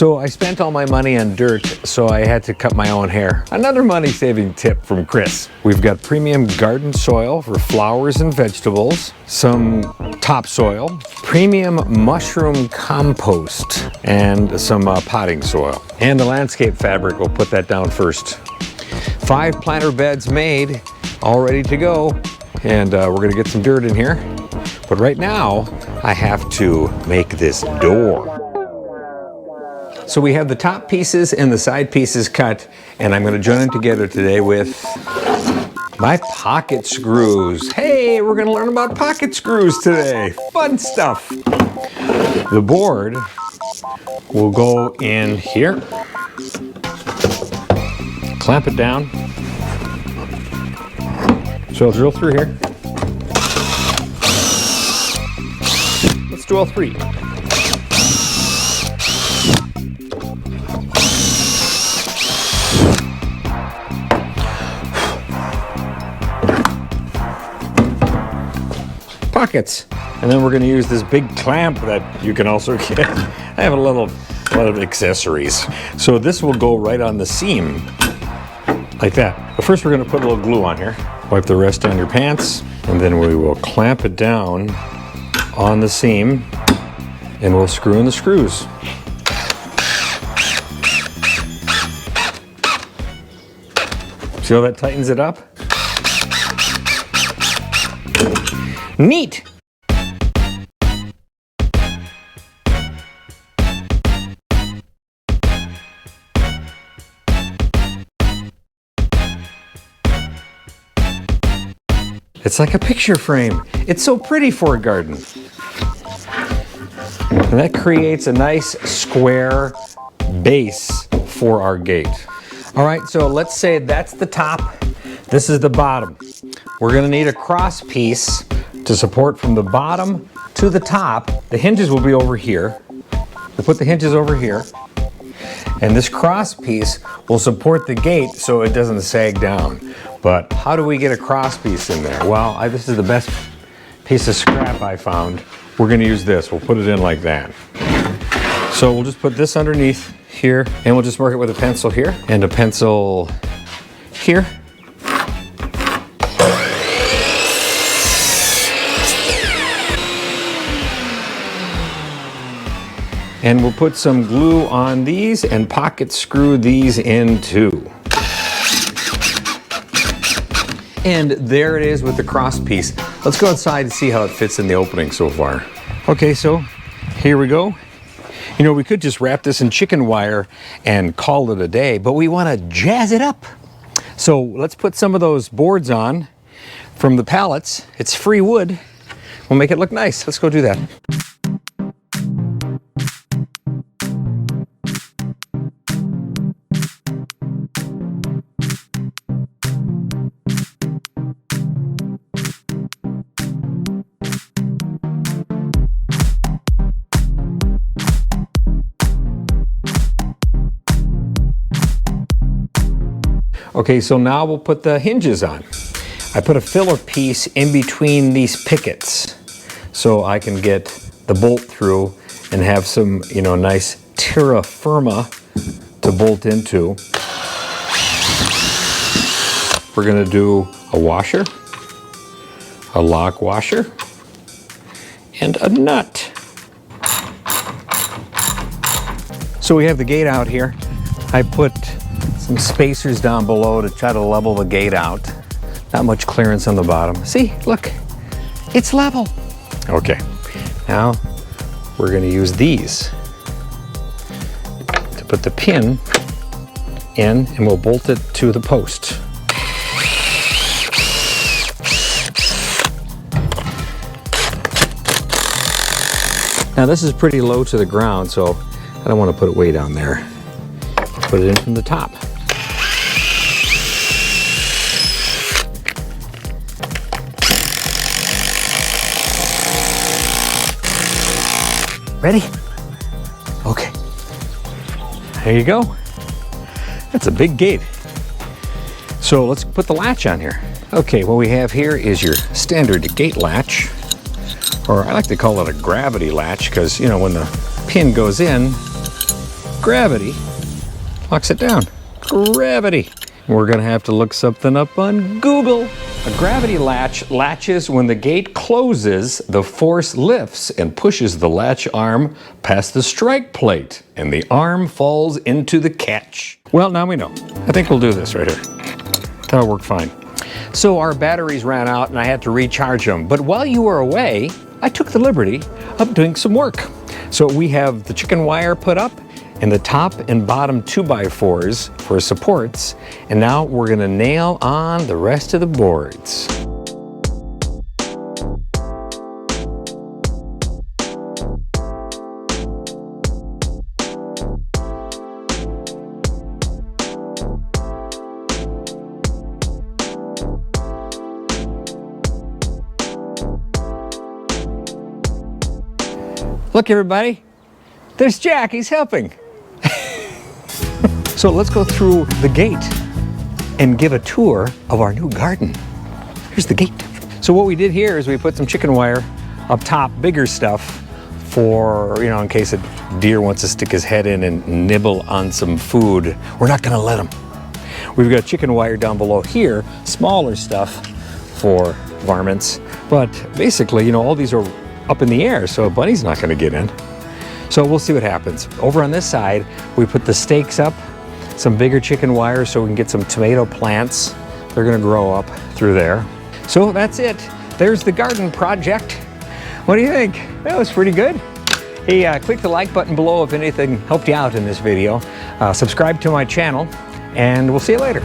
So I spent all my money on dirt, so I had to cut my own hair. Another money-saving tip from Chris. We've got premium garden soil for flowers and vegetables, some topsoil, premium mushroom compost, and some potting soil. And the landscape fabric, we'll put that down first. 5 planter beds made, all ready to go. And we're gonna get some dirt in here. But right now, I have to make this door. So we have the top pieces and the side pieces cut, and I'm going to join them together today with my pocket screws. Hey, we're going to learn about pocket screws today. Fun stuff. The board will go in here. Clamp it down. So I'll drill through here. Let's do all 3. Pockets, and then we're going to use this big clamp that you can also get. I have a lot of accessories, so this will go right on the seam like that. But first we're going to put a little glue on here. Wipe the rest down your pants, and then we will clamp it down on the seam, and we'll screw in the screws. See how that tightens it up? Neat! It's like a picture frame. It's so pretty for a garden. And that creates a nice square base for our gate. All right, so let's say that's the top. This is the bottom. We're gonna need a cross piece to support from the bottom to the top. The hinges will be over here. We'll put the hinges over here. And this cross piece will support the gate so it doesn't sag down. But how do we get a cross piece in there? Well, this is the best piece of scrap I found. We're gonna use this. We'll put it in like that. So we'll just put this underneath here, and we'll just mark it with a pencil here and a pencil here. And we'll put some glue on these and pocket screw these in too. And there it is with the cross piece. Let's go outside and see how it fits in the opening so far. Okay, so here we go. You know, we could just wrap this in chicken wire and call it a day, but we want to jazz it up. So let's put some of those boards on from the pallets. It's free wood. We'll make it look nice. Let's go do that. Okay, so now we'll put the hinges on. I put a filler piece in between these pickets so I can get the bolt through and have some, you know, nice terra firma to bolt into. We're gonna do a washer, a lock washer, and a nut. So we have the gate out here. I put some spacers down below to try to level the gate out. Not much clearance on the bottom. See, look, it's level. Okay, now we're gonna use these to put the pin in, and we'll bolt it to the post. Now this is pretty low to the ground, so I don't want to put it way down there. Put it in from the top. Ready? Okay. There you go. That's a big gate. So let's put the latch on here. Okay, what we have here is your standard gate latch, or I like to call it a gravity latch, because, you know, when the pin goes in, gravity locks it down. Gravity. We're gonna have to look something up on Google. A gravity latch latches when the gate closes, the force lifts and pushes the latch arm past the strike plate, and the arm falls into the catch. Well, now we know. I think we'll do this right here. That'll work fine. So our batteries ran out and I had to recharge them. But while you were away, I took the liberty of doing some work. So we have the chicken wire put up and the top and bottom 2x4s for supports. And now we're gonna nail on the rest of the boards. Look, everybody, there's Jack, he's helping. So let's go through the gate and give a tour of our new garden. Here's the gate. So what we did here is we put some chicken wire up top, bigger stuff for, in case a deer wants to stick his head in and nibble on some food. We're not gonna let him. We've got chicken wire down below here, smaller stuff for varmints. But basically, all these are up in the air, so a bunny's not gonna get in. So we'll see what happens. Over on this side, we put the stakes up, some bigger chicken wire so we can get some tomato plants. They're gonna grow up through there. So that's it. There's the garden project. What do you think? That was pretty good. Hey, click the like button below if anything helped you out in this video. Subscribe to my channel, and we'll see you later.